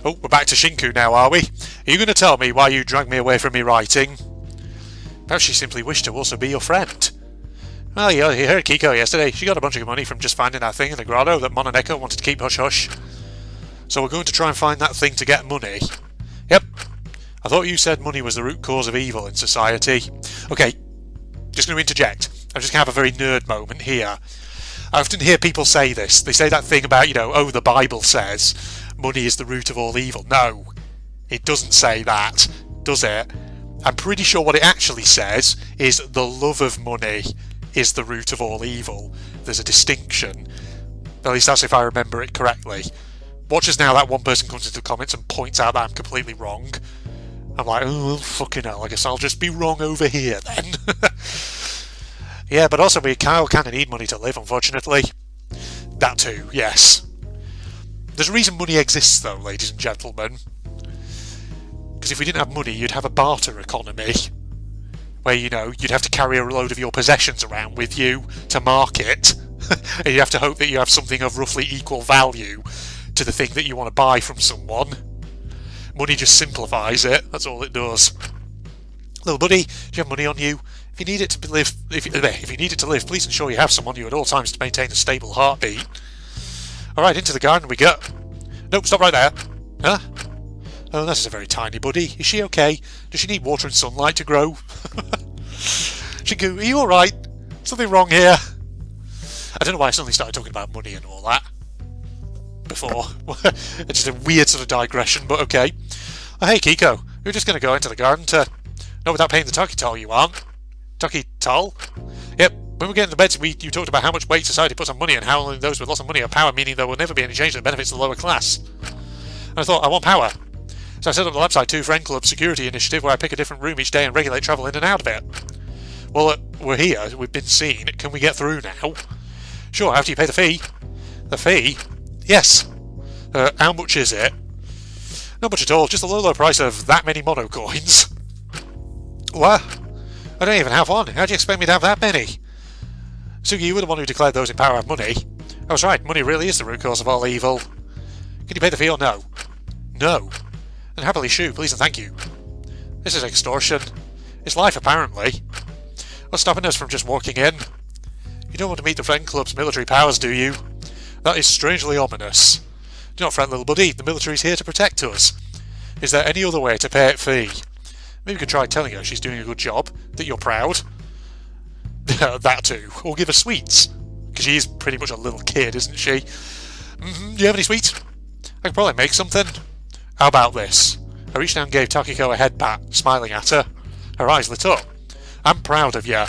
Oh, we're back to Shinku now, are we? Are you going to tell me why you dragged me away from me writing? Perhaps she simply wished to also be your friend. Well, you heard Kiko yesterday. She got a bunch of money from just finding that thing in the grotto that Mononeko wanted to keep hush-hush. So we're going to try and find that thing to get money. Yep. I thought you said money was the root cause of evil in society. Okay, just going to interject. I'm just going to have a very nerd moment here. I often hear people say this. They say that thing about, oh, the Bible says money is the root of all evil. No, it doesn't say that, does it? I'm pretty sure what it actually says is the love of money is the root of all evil. There's a distinction. At least that's if I remember it correctly. Watch as now that one person comes into the comments and points out that I'm completely wrong. I'm like, oh, well, fucking hell, I guess I'll just be wrong over here then. Yeah, but also Kyle kind of need money to live, unfortunately. That too, yes. There's a reason money exists, though, ladies and gentlemen. Because if we didn't have money, you'd have a barter economy. Where, you'd have to carry a load of your possessions around with you to market. And you have to hope that you have something of roughly equal value to the thing that you want to buy from someone. Money just simplifies it, that's all it does. Little buddy, do you have money on you? If you need it to live, if you need it to live, please ensure you have some on you at all times to maintain a stable heartbeat. Alright, into the garden we go. Nope, stop right there. Huh? Oh, this is a very tiny buddy. Is she okay? Does she need water and sunlight to grow? Shinku, are you alright? Something wrong here? I don't know why I suddenly started talking about money and all that before. It's just a weird sort of digression, but okay. Oh, hey Kiko, you're just going to go into the garden to... No, without paying the Taki toll, you aren't. Taki toll? Yep, when we get into bed, you talked about how much weight society puts on money and how only those with lots of money are power, meaning there will never be any change that benefits the lower class. And I thought, I want power. So I set up the website 2 Friend Club security initiative where I pick a different room each day and regulate travel in and out of it. Well, we're here, we've been seen, can we get through now? Sure, after you pay the fee. The fee? Yes. How much is it? Not much at all, just the low price of that many mono coins. What? I don't even have one. How do you expect me to have that many? Sugi, you were the one who declared those in power have money. I was right, money really is the root cause of all evil. Can you pay the fee or no? No. Then happily shoo, please and thank you. This is extortion. It's life, apparently. What's stopping us from just walking in? You don't want to meet the Friend Club's military powers, do you? That is strangely ominous. Do not fret, little buddy. The military's here to protect us. Is there any other way to pay it fee? Maybe you could try telling her she's doing a good job, that you're proud. That too. Or give her sweets. Because she is pretty much a little kid, isn't she? Do you have any sweets? I could probably make something. How about this? I reached down and gave Takiko a head pat, smiling at her. Her eyes lit up. I'm proud of you.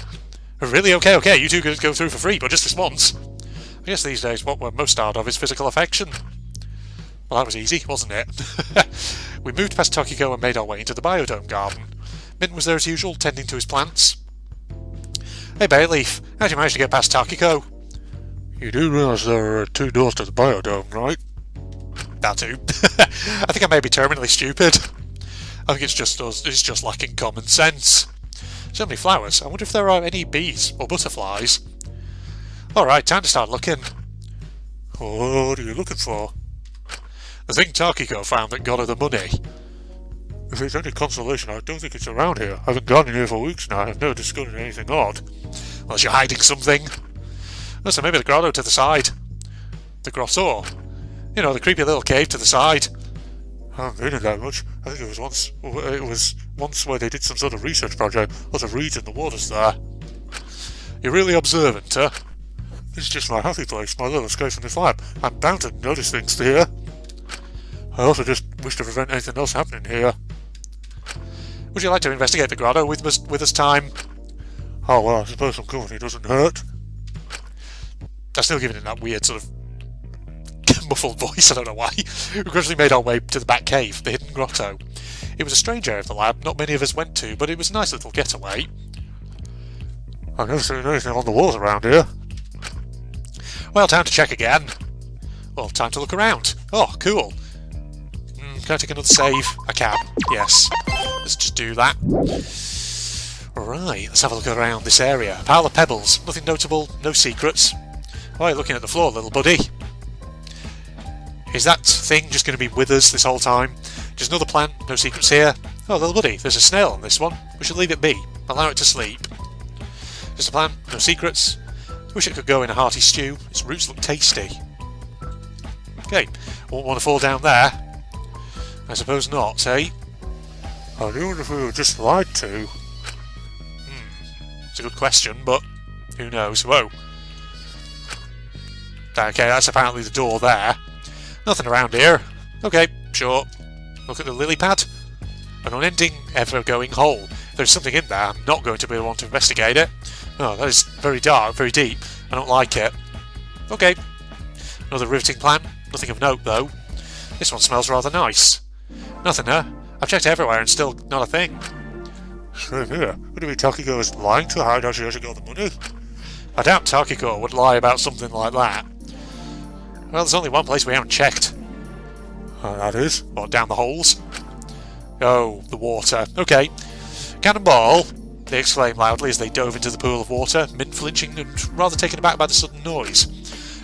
Really? Okay, you two could go through for free, but just this once. I guess these days what we're most proud of is physical affection. Well, that was easy, wasn't it? We moved past Takiko and made our way into the biodome garden. Mint was there as usual, tending to his plants. Hey Bayleaf, how'd you manage to get past Takiko? You do realise there are 2 doors to the biodome, right? That too. I think I may be terminally stupid. I think it's just us, it's just lacking common sense. So many flowers, I wonder if there are any bees or butterflies. Alright, time to start looking. What are you looking for? The thing Takiko found that got her the money. If it's any consolation, I don't think it's around here. I haven't gone in here for weeks now. I've never discovered anything odd. Unless you're hiding something. Oh, so maybe the grotto to the side. The grotto? You know, the creepy little cave to the side. I haven't been in that much. I think it was once where they did some sort of research project. Lots of reeds in the waters there. You're really observant, huh? This is just my happy place, my little escape from this lab. I'm bound to notice things here. I also just wish to prevent anything else happening here. Would you like to investigate the grotto with us time? Oh well, I suppose some company doesn't hurt. I'm still giving it that weird sort of muffled voice, I don't know why. We gradually made our way to the back cave, the hidden grotto. It was a strange area of the lab, not many of us went to, but it was a nice little getaway. I've never seen anything on the walls around here. Well, time to check again. Well, time to look around. Oh, cool. Can I take another save? I can, yes. Let's just do that. Right, let's have a look around this area. A pile of pebbles, nothing notable, no secrets. Why are you looking at the floor, little buddy? Is that thing just going to be with us this whole time? Just another plant, no secrets here. Oh, little buddy, there's a snail on this one. We should leave it be. Allow it to sleep. Just a plant, no secrets. Wish it could go in a hearty stew. Its roots look tasty. Okay, won't want to fall down there. I suppose not, eh? I wonder if we were just lied to. It's a good question, but who knows? Whoa. Okay, that's apparently the door there. Nothing around here. Okay, sure. Look at the lily pad. An unending, ever-going hole. There's something in there. I'm not going to be want to investigate it. Oh, that is very dark, very deep. I don't like it. Okay. Another riveting plant. Nothing of note, though. This one smells rather nice. Nothing, huh? I've checked everywhere and still not a thing. Same here. What do you mean Takiko is lying to hide how she actually got the money? I doubt Takiko would lie about something like that. Well, there's only one place we haven't checked. That is? What, down the holes? Oh, the water. Okay. Cannonball! They exclaimed loudly as they dove into the pool of water, Mint flinching and rather taken aback by the sudden noise.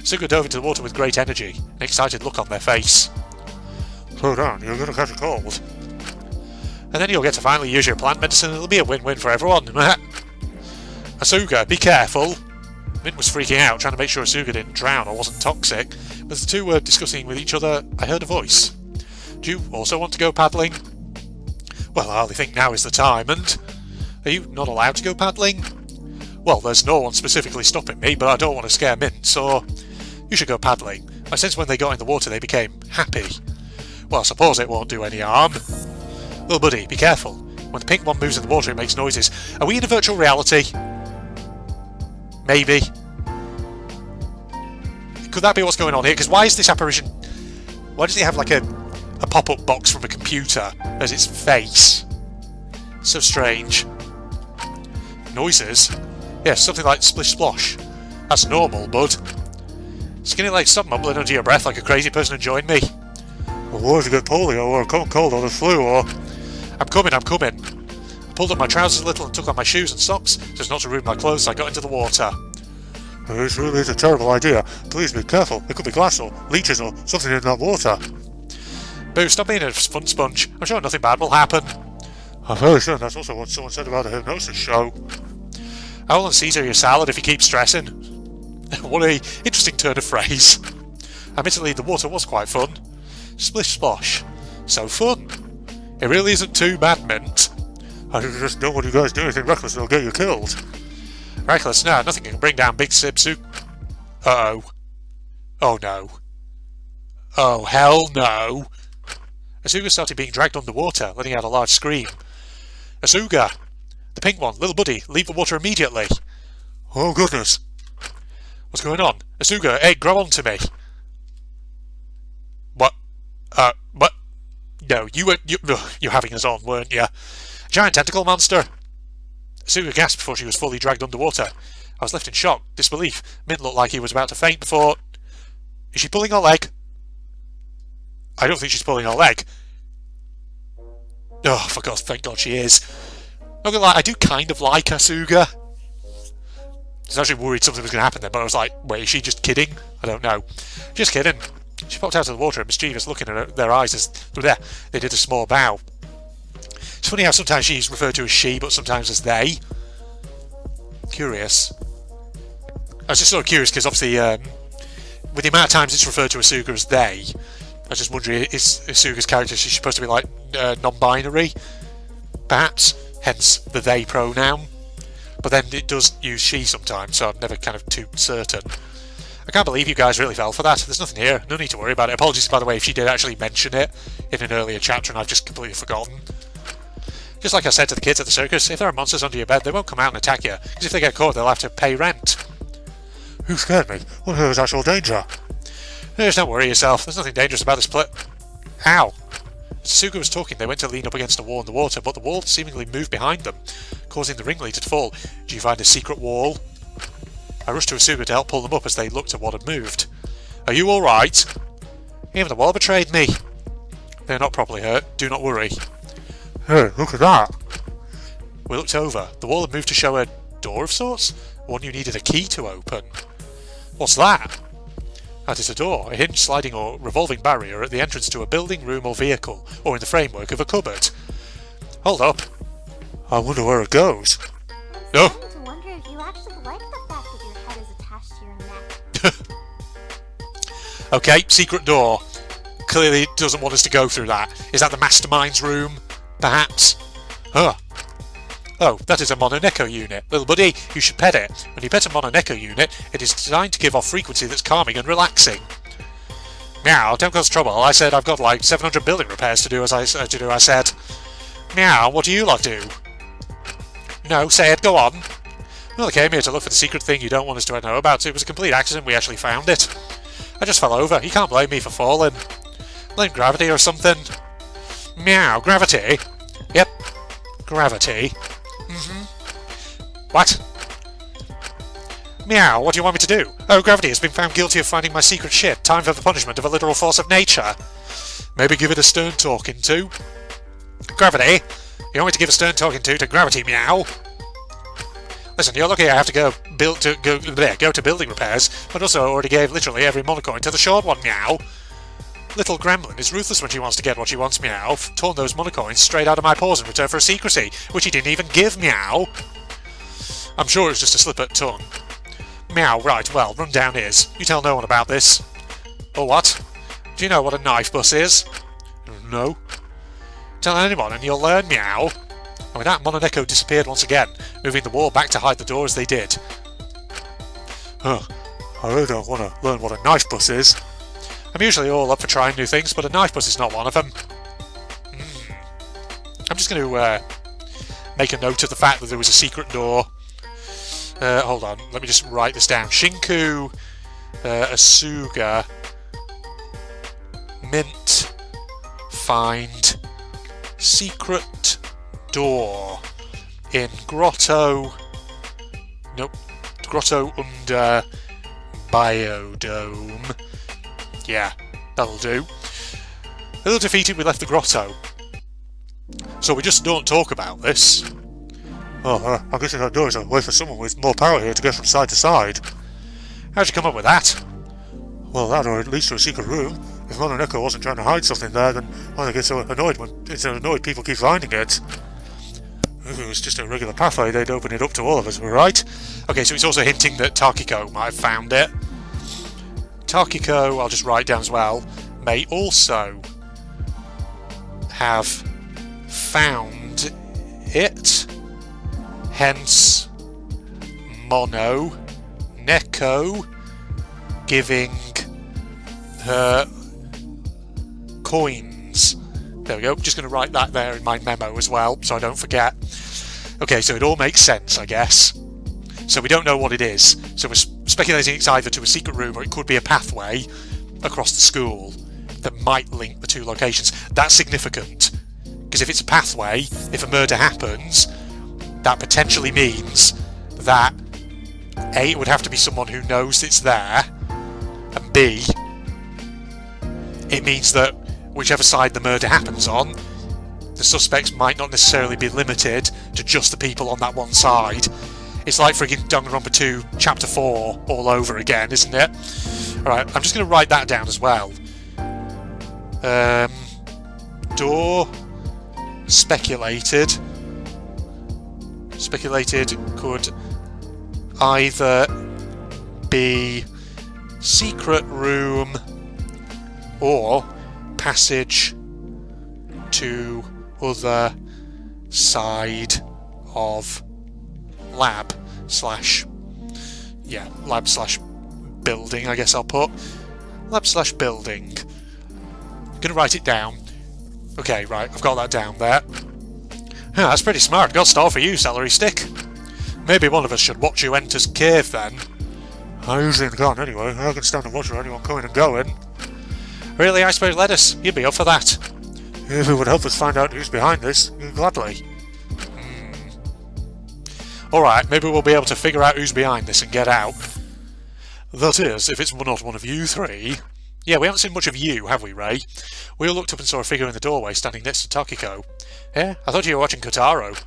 Suga dove into the water with great energy, an excited look on their face. Slow down, you're going to catch a cold. And then you'll get to finally use your plant medicine and it'll be a win-win for everyone. Asuga, be careful! Mint was freaking out, trying to make sure Asuga didn't drown or wasn't toxic. As the two were discussing with each other, I heard a voice. Do you also want to go paddling? Well, I hardly think now is the time, and... Are you not allowed to go paddling? Well, there's no one specifically stopping me, but I don't want to scare Mint, so... You should go paddling. I sense when they got in the water they became happy. Well, I suppose it won't do any harm. Little buddy, be careful. When the pink one moves in the water it makes noises. Are we in a virtual reality? Maybe. Could that be what's going on here? Because why is this apparition... Why does it have like a pop-up box from a computer as its face? So strange. Noises? Yes, something like splish splosh. That's normal, bud. Skinny legs, stop mumbling under your breath like a crazy person and join me. Well, what if you get polio or a common cold or the flu or... I'm coming. I pulled up my trousers a little and took off my shoes and socks so as not to ruin my clothes, so I got into the water. This really is a terrible idea. Please be careful. There could be glass or leeches or something in that water. Boo, stop being a fun sponge. I'm sure nothing bad will happen. I'm very sure that's also what someone said about a hypnosis show. I will Caesar your salad if you keep stressing. What a interesting turn of phrase. Admittedly, the water was quite fun. Splish splosh. So fun. It really isn't too bad, Mint. I just don't want you guys to do anything reckless that'll get you killed. Reckless? No, nothing can bring down Big Sipsu. Uh-oh. Oh no. Oh, hell no. Asuga started being dragged underwater, letting out a large scream. Asuga! The pink one, little buddy, leave the water immediately. Oh goodness. What's going on? Asuga, hey, grow onto me. What? What? No, you're having us on, weren't you? Giant tentacle monster! Asuga gasped before she was fully dragged underwater. I was left in shock, disbelief. Mint looked like he was about to faint before... Is she pulling her leg? I don't think she's pulling her leg. Oh, for God, thank God she is. Not gonna lie, I do kind of like Asuga. I was actually worried something was going to happen there, but I was like, wait, is she just kidding? I don't know. Just kidding. She popped out of the water and mischievous, looking at their eyes as they did a small bow. It's funny how sometimes she's referred to as she, but sometimes as they. Curious. I was just sort of curious because obviously, with the amount of times it's referred to Asuga as they, I was just wondering, is Asuga's character she's supposed to be like non-binary? Perhaps, hence the they pronoun. But then it does use she sometimes, so I'm never kind of too certain. I can't believe you guys really fell for that. There's nothing here. No need to worry about it. Apologies, by the way, if she did actually mention it in an earlier chapter and I've just completely forgotten. Just like I said to the kids at the circus, if there are monsters under your bed, they won't come out and attack you, because if they get caught, they'll have to pay rent. Who scared me? Well, who is actual danger? Just don't worry yourself. There's nothing dangerous about this Ow! As Asuga was talking, they went to lean up against a wall in the water, but the wall seemingly moved behind them, causing the ringleader to fall. Do you find a secret wall? I rushed to Asuga to help pull them up as they looked at what had moved. Are you alright? Even the wall betrayed me. They're not properly hurt. Do not worry. Hey, look at that! We looked over. The wall had moved to show a door of sorts? One you needed a key to open. What's that? That is a door, a hinged, sliding or revolving barrier at the entrance to a building, room or vehicle, or in the framework of a cupboard. Hold up. I wonder where it goes. No. I'm starting to wonder if you actually like the fact that your head is attached to your neck. Okay, secret door. Clearly doesn't want us to go through that. Is that the mastermind's room? Perhaps? Huh. Oh, that is a Mononeko unit. Little buddy, you should pet it. When you pet a Mononeko unit, it is designed to give off frequency that's calming and relaxing. Meow, don't cause trouble. I said I've got like 700 building repairs to do as I said. Meow, what do you lot do? No, say it, go on. Well, I came here to look for the secret thing you don't want us to know about. It was a complete accident, we actually found it. I just fell over. You can't blame me for falling. Blame gravity or something. Meow, gravity? Yep, gravity. What? Meow, what do you want me to do? Oh, gravity has been found guilty of finding my secret shit. Time for the punishment of a literal force of nature. Maybe give it a stern talking to. Gravity? You want me to give a stern talking to gravity, meow? Listen, you're lucky I have to go to building repairs, but also I already gave literally every monocoin to the short one, meow. Little gremlin is ruthless when she wants to get what she wants, meow. Torn those monocoins straight out of my paws in return for a secrecy, which he didn't even give, meow. I'm sure it was just a slip at tongue. Meow, right, well, rundown is. You tell no one about this. Or what? Do you know what a knife bus is? No. Tell anyone and you'll learn, meow. And with that, Mononeko disappeared once again, moving the wall back to hide the door as they did. Huh. I really don't want to learn what a knife bus is. I'm usually all up for trying new things, but a knife bus is not one of them. I'm just going to make a note of the fact that there was a secret door. Hold on, let me just write this down. Shinku, Asuga, Mint, find, secret door in Grotto. Nope, Grotto under Biodome. Yeah, that'll do. A little defeated, we left the grotto. So we just don't talk about this. Oh, I'm guessing that door is a way for someone with more power here to get from side to side. How'd you come up with that? Well, that or it leads to a secret room. If Mononeko wasn't trying to hide something there, then why they get so annoyed when it's annoyed people keep finding it? If it was just a regular pathway, they'd open it up to all of us, right? Okay, so it's also hinting that Takiko might have found it. Takiko, I'll just write down as well, may also have found it, hence Mononeko giving her coins. There we go, just going to write that there in my memo as well, so I don't forget. Okay, so it all makes sense, I guess. So we don't know what it is, so we're speculating it's either to a secret room or it could be a pathway across the school that might link the two locations. That's significant, because if it's a pathway, if a murder happens, that potentially means that A, it would have to be someone who knows it's there, and B, it means that whichever side the murder happens on, the suspects might not necessarily be limited to just the people on that one side. It's like friggin' Danganronpa 2 Chapter 4 all over again, isn't it? Alright, I'm just going to write that down as well. Door speculated could either be secret room or passage to other side of lab slash building, I guess I'll put. Lab slash building. Gonna write it down. Okay, right, I've got that down there. Yeah, that's pretty smart. Got style for you, celery stick. Maybe one of us should watch you enter cave then. I usually in the garden anyway. I can stand and watch for anyone coming and going. Really, iceberg lettuce? You'd be up for that. If it would help us find out who's behind this, gladly. Alright, maybe we'll be able to figure out who's behind this and get out. That is, if it's not one of you three. Yeah, we haven't seen much of you, have we, Ray? We all looked up and saw a figure in the doorway standing next to Takiko. Yeah, I thought you were watching Kotaro.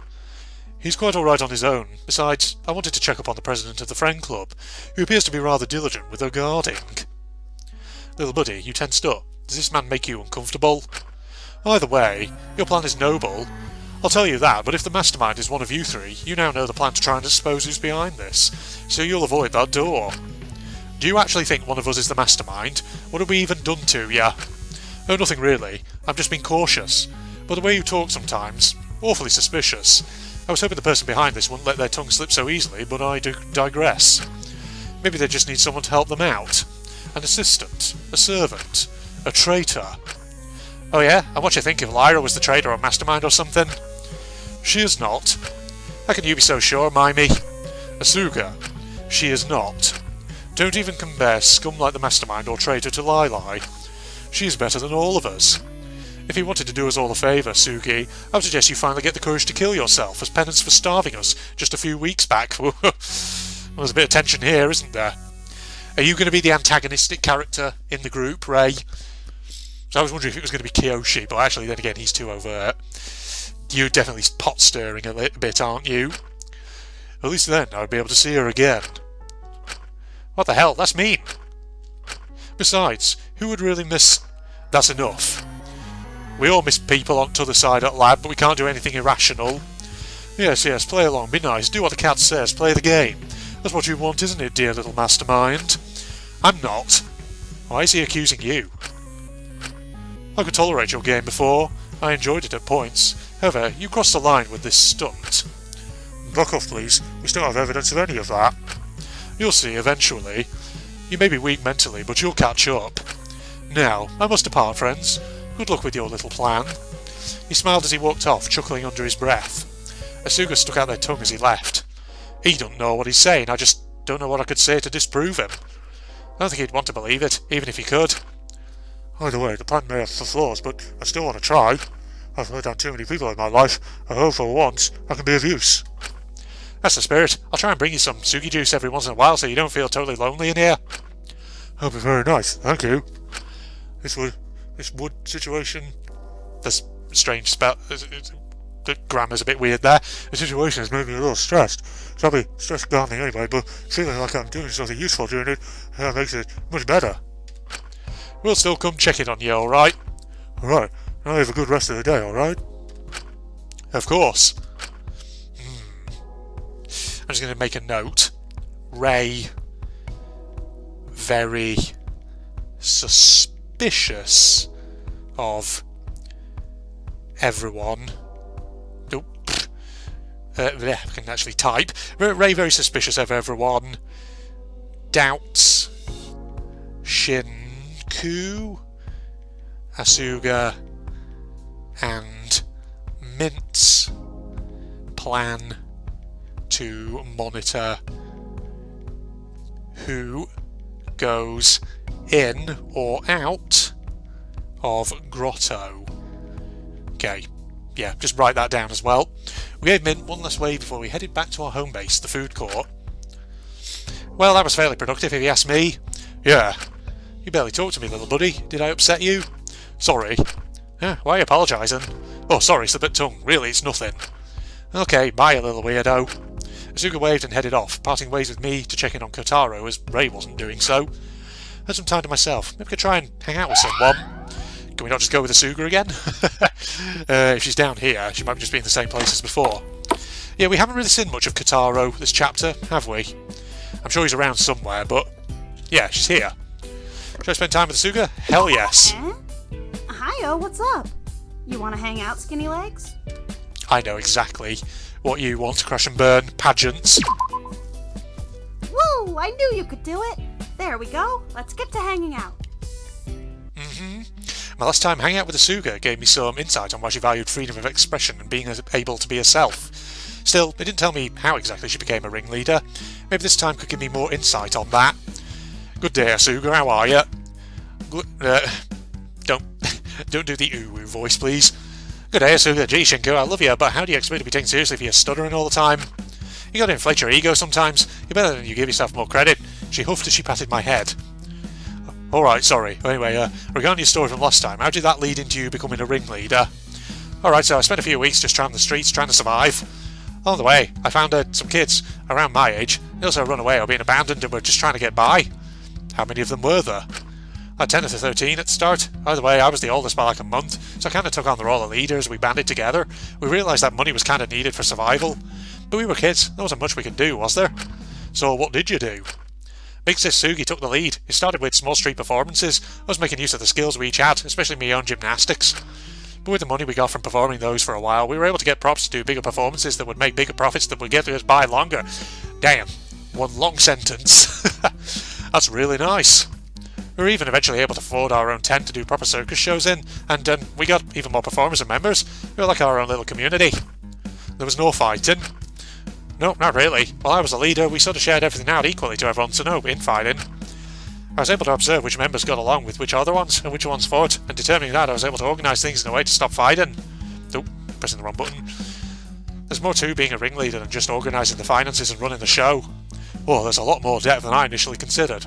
He's quite alright on his own. Besides, I wanted to check up on the president of the friend club, who appears to be rather diligent with her guarding. Little buddy, you tensed up. Does this man make you uncomfortable? Either way, your plan is noble. I'll tell you that, but if the mastermind is one of you three, you now know the plan to try and dispose who's behind this, so you'll avoid that door. Do you actually think one of us is the mastermind? What have we even done to ya? Oh, nothing really. I've just been cautious. But the way you talk sometimes, awfully suspicious. I was hoping the person behind this wouldn't let their tongue slip so easily, but I digress. Maybe they just need someone to help them out. An assistant, a servant, a traitor. Oh yeah? And what you think, if Lyra was the traitor or mastermind or something? She is not. How can you be so sure, Mimey? Asuga, she is not. Don't even compare scum like the mastermind or traitor to Lili. She's better than all of us. If you wanted to do us all a favour, Sugi, I would suggest you finally get the courage to kill yourself as penance for starving us just a few weeks back. There's a bit of tension here, isn't there? Are you going to be the antagonistic character in the group, Ray? So I was wondering if it was going to be Kiyoshi, but actually then again he's too overt. You're definitely pot stirring a little bit, aren't you? At least then I'd be able to see her again. What the hell? That's mean! Besides, who would really miss... That's enough. We all miss people on the other side at lab, but we can't do anything irrational. Yes, play along, be nice, do what the cat says, play the game. That's what you want, isn't it, dear little mastermind? I'm not. Why is he accusing you? I could tolerate your game before. I enjoyed it at points. However, you crossed the line with this stunt. Back off, please. We still have evidence of any of that. You'll see, eventually. You may be weak mentally, but you'll catch up. Now, I must depart, friends. Good luck with your little plan. He smiled as he walked off, chuckling under his breath. Asuga stuck out their tongue as he left. He don't know what he's saying, I just don't know what I could say to disprove him. I don't think he'd want to believe it, even if he could. Either way, the plan may have flaws, but I still want to try. I've let down too many people in my life. I hope for once I can be of use. That's the spirit. I'll try and bring you some Sugi juice every once in a while so you don't feel totally lonely in here. That'll be very nice, thank you. This wood situation... There's strange spell... The grammar's a bit weird there. The situation has made me a little stressed. So I'll be stressed gardening anyway, but feeling like I'm doing something useful during it makes it much better. We'll still come check in on you, alright? Alright, now have a good rest of the day, alright? Of course. I'm just going to make a note. Ray, very suspicious of everyone. I can actually type. Ray, very suspicious of everyone. Doubts Shinku, Asuga, and Mint's plan to monitor who goes in or out of Grotto. Okay, yeah, just write that down as well. We gave Mint one last wave before we headed back to our home base, the food court. Well, that was fairly productive if you ask me. Yeah. You barely talked to me, little buddy. Did I upset you? Sorry. Why are you apologising? Oh, sorry, slip of tongue. Really, it's nothing. Okay, bye, you little weirdo. Asuga waved and headed off, parting ways with me to check in on Kotaro as Ray wasn't doing so. I had some time to myself. Maybe I could try and hang out with someone. Can we not just go with Asuga again? If she's down here, she might just be in the same place as before. Yeah, we haven't really seen much of Kotaro this chapter, have we? I'm sure he's around somewhere, but... yeah, she's here. Should I spend time with Asuga? Hell yes. Hiyo, what's up? You want to hang out, skinny legs? I know exactly what you want, crash and burn pageants. Woo! I knew you could do it! There we go. Let's get to hanging out. My last time hanging out with Asuga gave me some insight on why she valued freedom of expression and being able to be herself. Still, it didn't tell me how exactly she became a ringleader. Maybe this time could give me more insight on that. Good day, Asuga, how are you? Don't do the ooh voice, please. Good day, Asuga. Gee, Shinku, I love you, but how do you expect to be taken seriously if you're stuttering all the time? You gotta inflate your ego sometimes. You're better than you give yourself more credit. She huffed as she patted my head. Alright, sorry. Anyway, regarding your story from last time, how did that lead into you becoming a ringleader? Alright, so I spent a few weeks just traveling the streets trying to survive. On the way, I found some kids around my age. They also run away or being abandoned and were just trying to get by. How many of them were there? I had 10 to 13 at the start. Either way, I was the oldest by like a month, so I kind of took on the role of leaders. We banded together. We realised that money was kind of needed for survival. But we were kids. There wasn't much we could do, was there? So what did you do? Big Sis Sugi took the lead. It started with small street performances. I was making use of the skills we each had, especially my own gymnastics. But with the money we got from performing those for a while, we were able to get props to do bigger performances that would make bigger profits that would get us by longer. Damn, one long sentence. That's really nice. We were even eventually able to afford our own tent to do proper circus shows in, and we got even more performers and members. We were like our own little community. There was no fighting. No, not really. While I was a leader, we sort of shared everything out equally to everyone, so no infighting. I was able to observe which members got along with which other ones, and which ones fought, and determining that I was able to organise things in a way to stop fighting. Oh, pressing the wrong button. There's more to being a ringleader than just organising the finances and running the show. Oh, there's a lot more depth than I initially considered.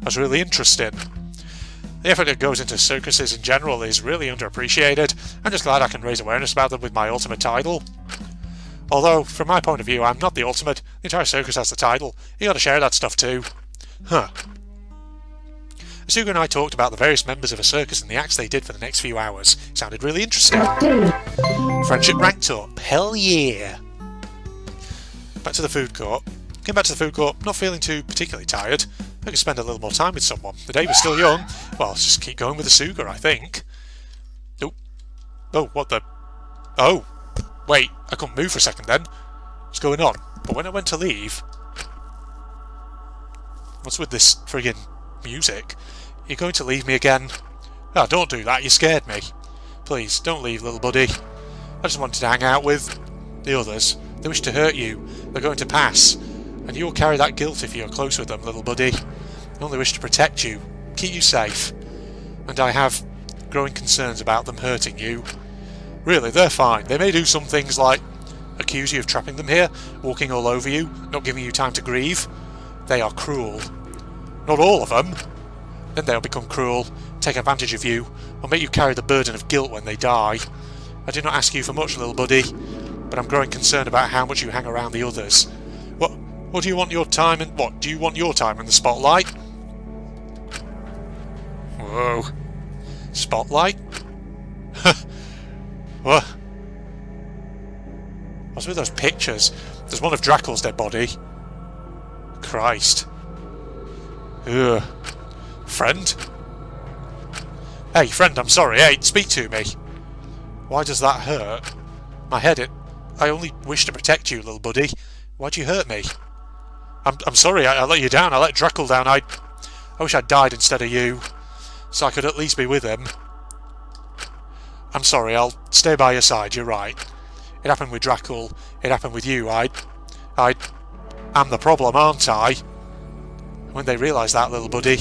That's really interesting. The effort that goes into circuses in general is really underappreciated. I'm just glad I can raise awareness about them with my ultimate title. Although, from my point of view, I'm not the ultimate. The entire circus has the title. You gotta share that stuff too. Asuga and I talked about the various members of a circus and the acts they did for the next few hours. It sounded really interesting. Friendship ranked up. Hell yeah! Back to the food court. Came back to the food court, not feeling too particularly tired. I could spend a little more time with someone. The day was still young. Well, let's just keep going with Asuga, I think. Oh. Oh, what the... Oh. Wait, I couldn't move for a second then. What's going on? But when I went to leave... What's with this friggin' music? You're going to leave me again? Ah, don't do that, you scared me. Please, don't leave, little buddy. I just wanted to hang out with the others. They wish to hurt you. They're going to pass. And you'll carry that guilt if you're close with them, little buddy. They only wish to protect you, keep you safe. And I have growing concerns about them hurting you. Really, they're fine. They may do some things like accuse you of trapping them here, walking all over you, not giving you time to grieve. They are cruel. Not all of them. Then they'll become cruel, take advantage of you, or make you carry the burden of guilt when they die. I do not ask you for much, little buddy, but I'm growing concerned about how much you hang around the others. What do you want your time in? What, do you want your time in the spotlight? Whoa. Spotlight? What? What's with those pictures? There's one of Dracul's dead body. Christ. Ugh. Friend? Hey, friend, I'm sorry. Hey, speak to me. Why does that hurt? My head, I only wish to protect you, little buddy. Why'd you hurt me? I'm sorry, I let you down. I let Dracul down. I wish I'd died instead of you, so I could at least be with him. I'm sorry, I'll stay by your side, you're right. It happened with Dracul, it happened with you. I'm the problem, aren't I? When they realise that, little buddy,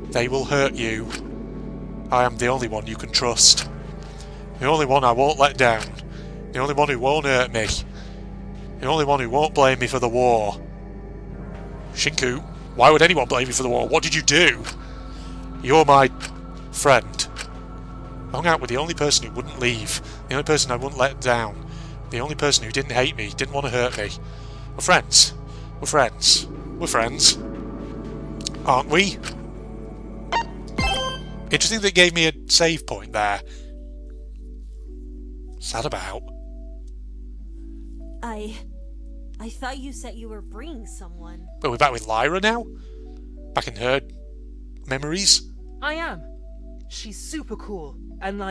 they will hurt you. I am the only one you can trust. The only one I won't let down. The only one who won't hurt me. The only one who won't blame me for the war. Shinku, why would anyone blame you for the war? What did you do? You're my friend. I hung out with the only person who wouldn't leave. The only person I wouldn't let down. The only person who didn't hate me, didn't want to hurt me. We're friends. We're friends. We're friends. Aren't we? Interesting that it gave me a save point there. What's that about? I thought you said you were bringing someone. Are we back with Lyra now? Back in her memories? I am. She's super cool. And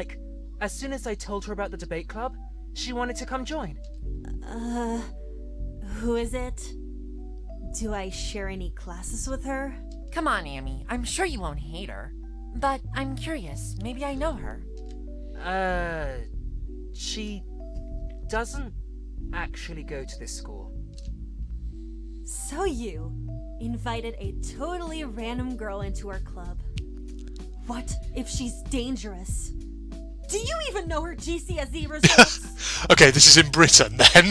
as soon as I told her about the debate club, she wanted to come join. Who is it? Do I share any classes with her? Come on, Amy. I'm sure you won't hate her. But I'm curious. Maybe I know her. She doesn't actually go to this school. So you invited a totally random girl into our club. What if she's dangerous? Do you even know her GCSE results? Okay, this is in Britain then.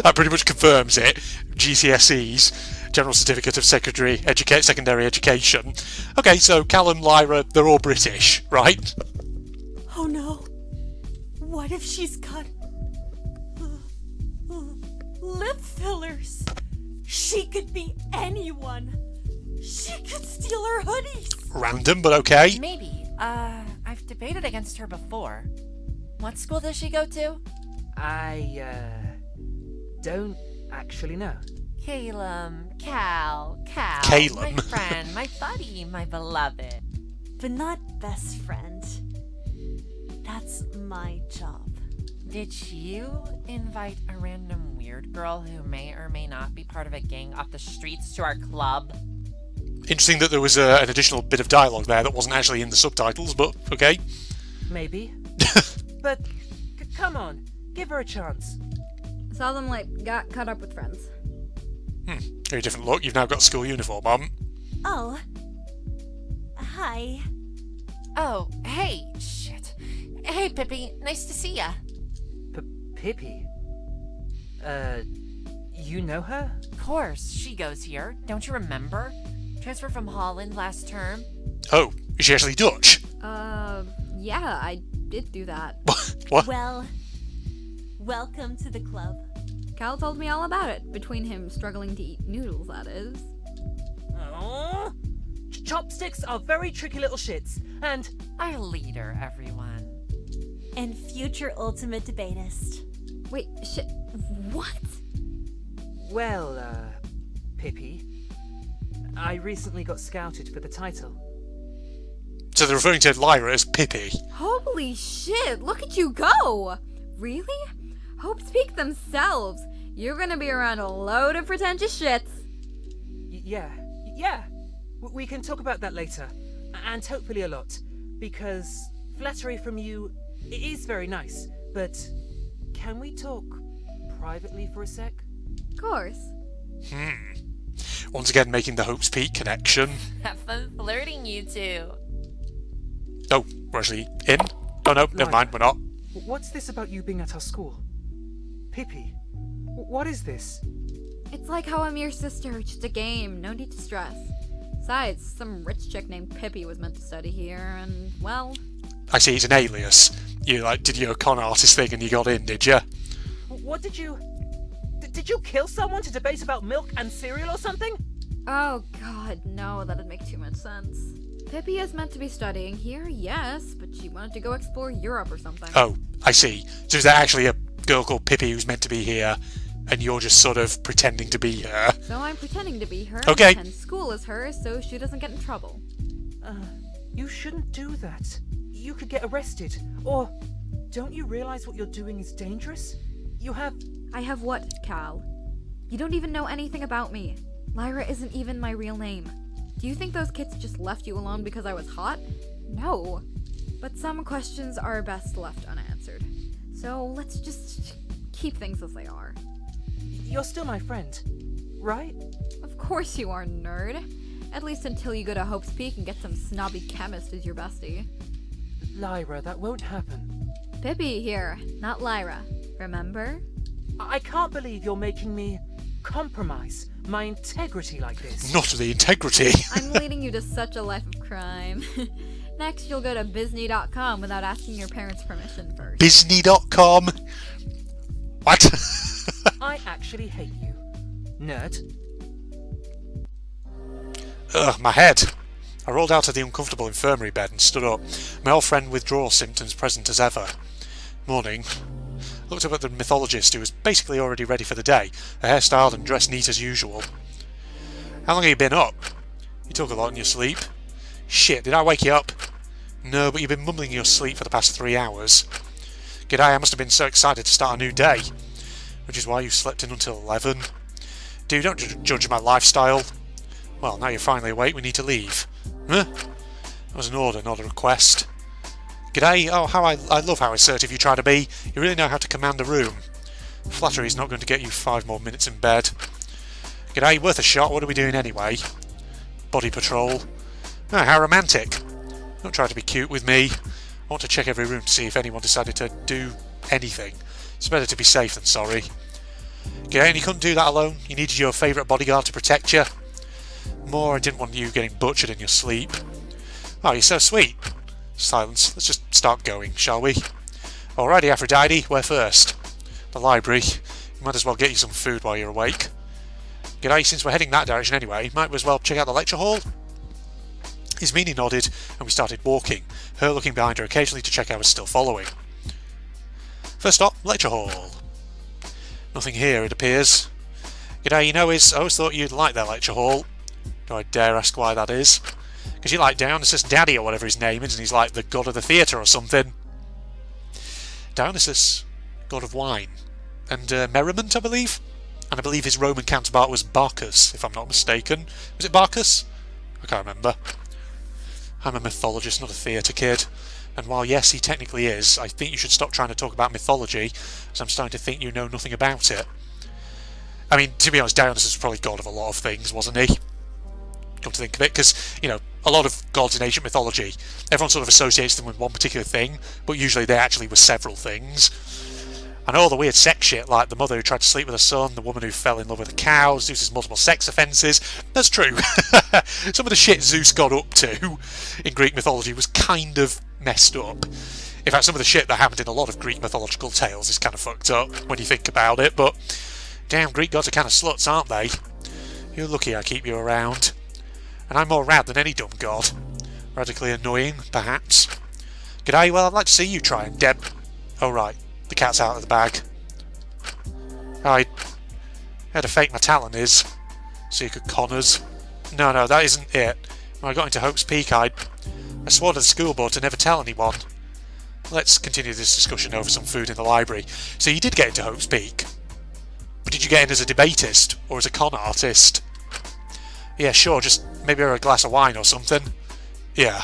That pretty much confirms it. GCSEs, General Certificate of Secondary Education. Okay, so Callum, Lyra, they're all British, right? Oh no. What if she's got lip fillers? She could be anyone. She could steal our hoodies. random, but okay. Maybe. I've debated against her before. What school does she go to? I, don't actually know. Calum. Cal. Calum. My friend, my buddy, my beloved. But not best friend. That's my job. Did you invite a random weird girl who may or may not be part of a gang off the streets to our club? Interesting that there was an additional bit of dialogue there that wasn't actually in the subtitles, but okay. Maybe. But, come on, give her a chance. Saw them, got caught up with friends. Very different look. You've now got a school uniform on. Oh. Hi. Oh, hey, shit. Hey, Pippi, nice to see ya. Pippi? You know her? Of course, she goes here. Don't you remember? Transferred from Holland last term. Oh, is she actually Dutch? Yeah, I did do that. What? Well, welcome to the club. Cal told me all about it, between him struggling to eat noodles, that is. Aww. Chopsticks are very tricky little shits, and Our leader, everyone. And future ultimate debatist. Wait, shit, what? well, Pippi, I recently got scouted for the title. So they're referring to Lyra as Pippi. Holy shit, look at you go! Really? Hope speak themselves. You're gonna be around a load of pretentious shits. Yeah. We can talk about that later, and hopefully a lot, because flattery from you is very nice, but can we talk privately for a sec? Of course. Once again making the Hope's Peak connection. Have fun flirting, you two. Oh, we're actually in? Oh no, never mind, we're not. What's this about you being at our school? Pippi, what is this? It's like how I'm your sister, just a game, no need to stress. Besides, some rich chick named Pippi was meant to study here, and, well... I see, it's an alias. You, did your con artist thing and you got in, did you? What did you... Did you kill someone to debate about milk and cereal or something? Oh god, no, that'd make too much sense. Pippi is meant to be studying here, yes, but she wanted to go explore Europe or something. Oh, I see. So is there actually a girl called Pippi who's meant to be here, and you're just sort of pretending to be her? So I'm pretending to be her, Okay. and school is hers, so she doesn't get in trouble. You shouldn't do that. You could get arrested. Or, don't you realize what you're doing is dangerous? You have... I have what, Cal? You don't even know anything about me. Lyra isn't even my real name. Do you think those kids just left you alone because I was hot? No. But some questions are best left unanswered. So let's just keep things as they are. You're still my friend, right? Of course you are, nerd. At least until you go to Hope's Peak and get some snobby chemist as your bestie. Lyra, that won't happen. Pippi here, not Lyra. Remember? I can't believe you're making me compromise my integrity like this. Not the integrity. I'm leading you to such a life of crime. Next, you'll go to Bisney.com without asking your parents' permission first. Disney.com. What? I actually hate you, nerd. Ugh, my head. I rolled out of the uncomfortable infirmary bed and stood up, my old friend withdrawal symptoms present as ever. Morning. Looked up at the mythologist who was basically already ready for the day, her hair styled and dressed neat as usual. How long have you been up? You talk a lot in your sleep. Shit, did I wake you up? No, but you've been mumbling in your sleep for the past 3 hours. G'day, I must have been so excited to start a new day. Which is why you slept in until 11. Dude, don't judge my lifestyle. Well, now you're finally awake, we need to leave. Huh? That was an order, not a request. G'day, oh, how I love how assertive you try to be. You really know how to command a room. Flattery's not going to get you 5 more minutes in bed. G'day, worth a shot, what are we doing anyway? Body patrol. Oh, how romantic. Don't try to be cute with me. I want to check every room to see if anyone decided to do anything. It's better to be safe than sorry. G'day, and you couldn't do that alone? You needed your favourite bodyguard to protect you? More, I didn't want you getting butchered in your sleep. Oh, you're so sweet. Silence. Let's just start going, shall we? Alrighty, Aphrodite, where first? The library. You might as well get you some food while you're awake. G'day, since we're heading that direction anyway, might as well check out the lecture hall? His meaning nodded, and we started walking, her looking behind her occasionally to check I was still following. First stop, lecture hall. Nothing here, it appears. G'day, you know, I always thought you'd like that lecture hall. Do I dare ask why that is? Because you like Dionysus Daddy or whatever his name is, and he's like the god of the theatre or something. Dionysus, god of wine. And merriment, I believe? And I believe his Roman counterpart was Bacchus, if I'm not mistaken. Was it Bacchus? I can't remember. I'm a mythologist, not a theatre kid. And while yes, he technically is, I think you should stop trying to talk about mythology, as I'm starting to think you know nothing about it. I mean, to be honest, Dionysus was probably god of a lot of things, wasn't he? Come to think of it, because, you know, a lot of gods in ancient mythology, everyone sort of associates them with one particular thing, but usually they actually were several things. And all the weird sex shit, like the mother who tried to sleep with her son, the woman who fell in love with a cow, Zeus's multiple sex offences. That's true. Some of the shit Zeus got up to in Greek mythology was kind of messed up. In fact, some of the shit that happened in a lot of Greek mythological tales is kind of fucked up when you think about it, but damn, Greek gods are kind of sluts, aren't they? You're lucky I keep you around. And I'm more rad than any dumb god. Radically annoying, perhaps. G'day, well, I'd like to see you try and Oh, right. The cat's out of the bag. I had to fake my talent is, so you could con us. No, that isn't it. When I got into Hope's Peak, I swore to the school board to never tell anyone. Let's continue this discussion over some food in the library. So you did get into Hope's Peak. But did you get in as a debatist, or as a con artist? Yeah, sure, just maybe over a glass of wine or something. Yeah.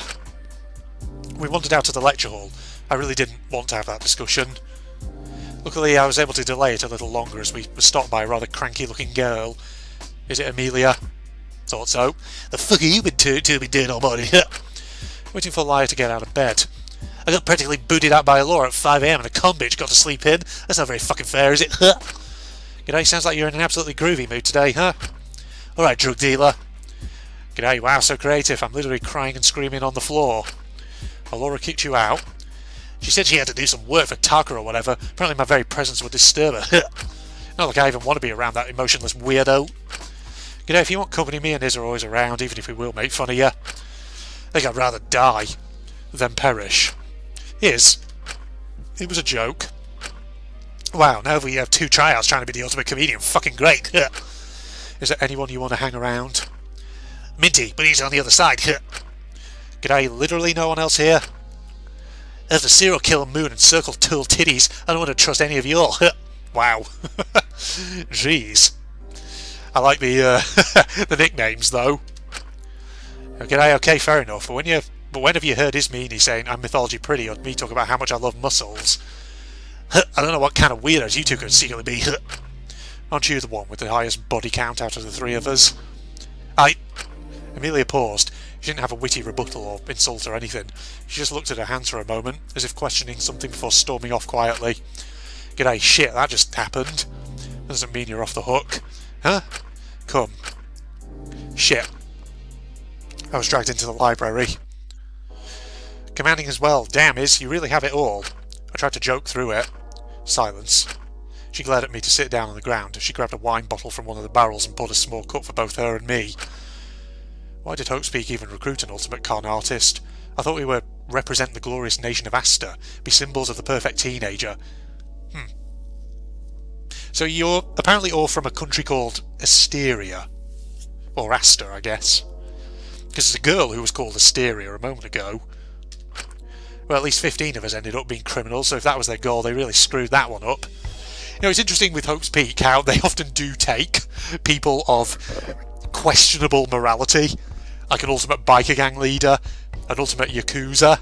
We wandered out to the lecture hall. I really didn't want to have that discussion. Luckily, I was able to delay it a little longer as we were stopped by a rather cranky-looking girl. Is it Amelia? Thought so. The fuck are you been to be doing all morning? Waiting for Lyra to get out of bed. I got practically booted out by Laura at 5 AM and a con bitch got to sleep in. That's not very fucking fair, is it? G'day, sounds like you're in an absolutely groovy mood today, huh? Alright, drug dealer. G'day, wow, so creative. I'm literally crying and screaming on the floor. Well, Laura kicked you out. She said she had to do some work for Taka or whatever. Apparently my very presence would disturb her. Not like I even want to be around that emotionless weirdo. G'day, if you want company, me and Iz are always around, even if we will make fun of you. I think I'd rather die than perish. Iz, it was a joke. Wow, now we have 2 tryouts trying to be the ultimate comedian. Fucking great. Is there anyone you want to hang around? Minty, but he's on the other side. G'day, literally no one else here? There's a serial killer moon and circle tool titties. I don't want to trust any of you all. Wow. Jeez. I like the the nicknames though. G'day, okay, fair enough. But when have you heard his meanie saying I'm mythology pretty or me talk about how much I love muscles? I don't know what kind of weirdos you two could secretly be. Aren't you the one with the highest body count out of the 3 of us? Amelia paused. She didn't have a witty rebuttal or insult or anything. She just looked at her hands for a moment, as if questioning something before storming off quietly. G'day, shit, that just happened. That doesn't mean you're off the hook. Huh? Come. Shit. I was dragged into the library. Commanding as well. Damn, Iz, you really have it all. I tried to joke through it. Silence. She glared at me to sit down on the ground. She grabbed a wine bottle from one of the barrels and poured a small cup for both her and me. Why did Hope's-Peak even recruit an ultimate con artist? I thought we were represent the glorious nation of Aster, be symbols of the perfect teenager. So you're apparently all from a country called Asteria. Or Aster, I guess. Because there's a girl who was called Asteria a moment ago. Well, at least 15 of us ended up being criminals, so if that was their goal, they really screwed that one up. You know, it's interesting with Hope's Peak how they often do take people of questionable morality, like an ultimate biker gang leader, an ultimate yakuza.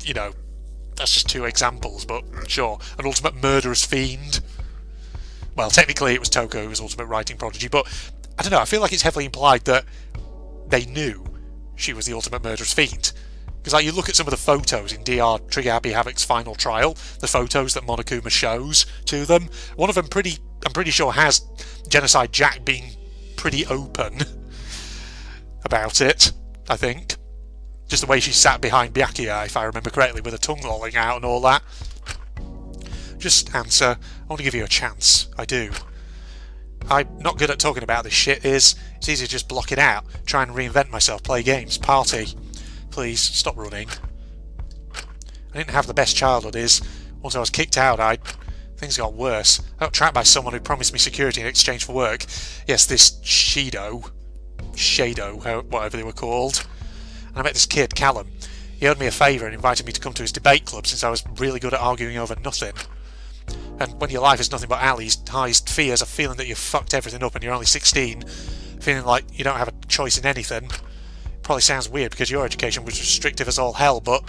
You know, that's just 2 examples, but sure. An ultimate murderous fiend. Well, technically it was Toko who was ultimate writing prodigy, but I don't know, I feel like it's heavily implied that they knew she was the ultimate murderous fiend. Because like, you look at some of the photos in DR Trigger Happy Havoc's final trial, the photos that Monokuma shows to them, one of them I'm pretty sure has Genocide Jack being pretty open about it, I think. Just the way she sat behind Byakuya, if I remember correctly, with her tongue lolling out and all that. Just answer. I want to give you a chance. I do. I'm not good at talking about this shit. It's easy to just block it out, try and reinvent myself, play games, party. Please, stop running. I didn't have the best childhood. Once I was kicked out, things got worse. I got trapped by someone who promised me security in exchange for work. Yes, this Shado, whatever they were called. And I met this kid, Callum. He owed me a favour and invited me to come to his debate club since I was really good at arguing over nothing. And when your life is nothing but alleys, highest fears of feeling that you've fucked everything up and you're only 16, feeling like you don't have a choice in anything. It probably sounds weird because your education was restrictive as all hell, but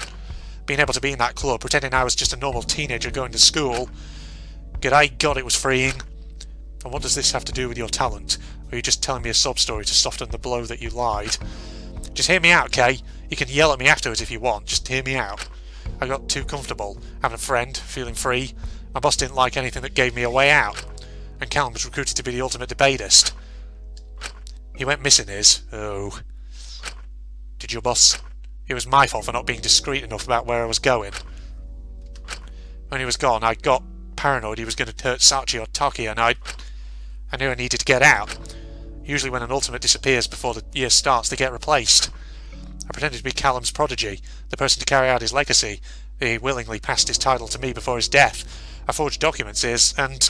being able to be in that club, pretending I was just a normal teenager going to school, g'day God, it was freeing. And what does this have to do with your talent? Or are you just telling me a sob story to soften the blow that you lied? Just hear me out, Kay. You can yell at me afterwards if you want, just hear me out. I got too comfortable, having a friend, feeling free. My boss didn't like anything that gave me a way out. And Callum was recruited to be the ultimate debatist. He went missing oh. Did your boss? It was my fault for not being discreet enough about where I was going. When he was gone, I got paranoid he was going to hurt Sachi or Taki, and I knew I needed to get out. Usually when an ultimate disappears before the year starts, they get replaced. I pretended to be Callum's prodigy, the person to carry out his legacy. He willingly passed his title to me before his death. I forged documents and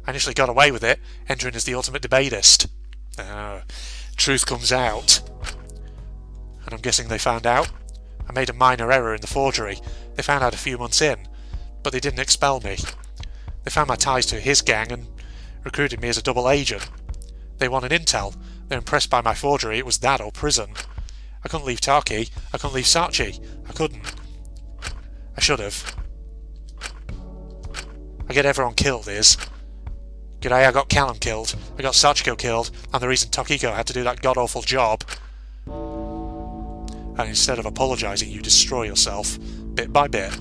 I initially got away with it, entering as the ultimate debatist. Truth comes out. And I'm guessing they found out. I made a minor error in the forgery. They found out a few months in, but they didn't expel me. They found my ties to his gang and recruited me as a double agent. They wanted intel. They're impressed by my forgery. It was that or prison. I couldn't leave Taki. I couldn't leave Sachi. I couldn't. I should have. I get everyone killed G'day, I got Callum killed. I got Sachiko killed. I'm the reason Tokiko had to do that god-awful job. And instead of apologising, you destroy yourself, bit by bit.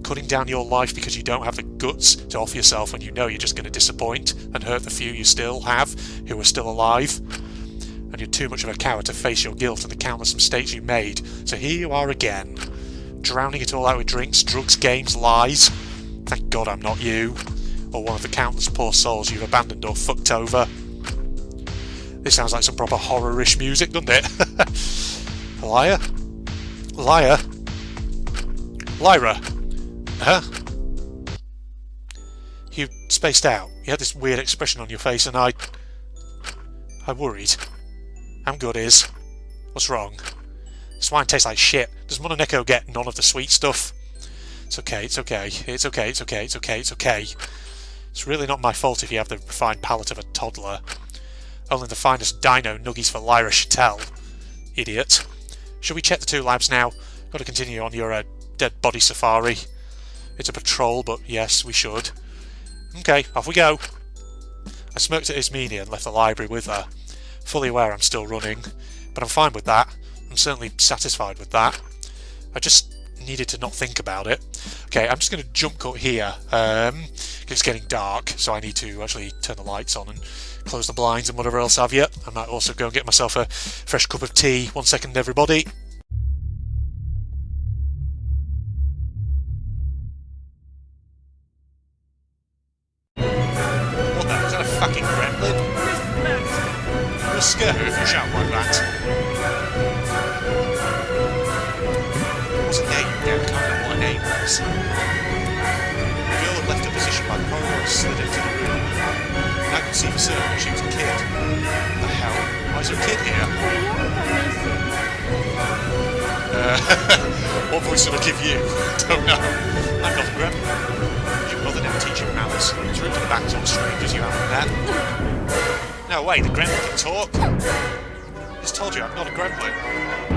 Cutting down your life because you don't have the guts to offer yourself when you know you're just going to disappoint and hurt the few you still have, who are still alive. And you're too much of a coward to face your guilt and the countless mistakes you made. So here you are again, drowning it all out with drinks, drugs, games, lies. Thank God I'm not you, or one of the countless poor souls you've abandoned or fucked over. This sounds like some proper horror-ish music, doesn't it? Liar? Liar? Lyra? Huh? You spaced out. You had this weird expression on your face and I worried. I'm good, What's wrong? This wine tastes like shit. Does Mononeko get none of the sweet stuff? It's okay, it's okay. It's okay, it's okay, it's okay, it's okay. It's really not my fault if you have the refined palate of a toddler. Only the finest dino nuggies for Lyra should tell. Idiot. Should we check the two labs now? Got to continue on your dead body safari. It's a patrol, but yes, we should. Okay, off we go. I smirked at Ismenia and left the library with her. Fully aware I'm still running, but I'm fine with that. I'm certainly satisfied with that. I just needed to not think about it. Okay, I'm just going to jump cut here. It's getting dark, so I need to actually turn the lights on and close the blinds and whatever else have you. I might also go and get myself a fresh cup of tea. 1 second, everybody. What the? Is that a fucking gremlin? You'll scare her if you shout like that. What's a name? Yeah, I can't remember what a name was. The girl had left her position by the corridor and slid into the room. And I could see for certain that she was a kid. What the hell? Why is there a kid here? What voice should I give you? Don't know. I'm not a gremlin. Your mother never teach you manners. It's rude to the back on strangers you haven't met. No way, the gremlin can talk. I just told you I'm not a gremlin.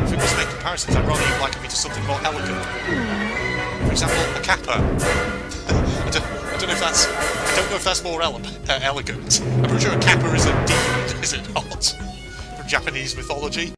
If it was to make comparisons, I'd rather you liken me to something more elegant. For example, a kappa. I don't know if that's more elegant. I'm pretty sure a kappa is a demon, is it not? From Japanese mythology.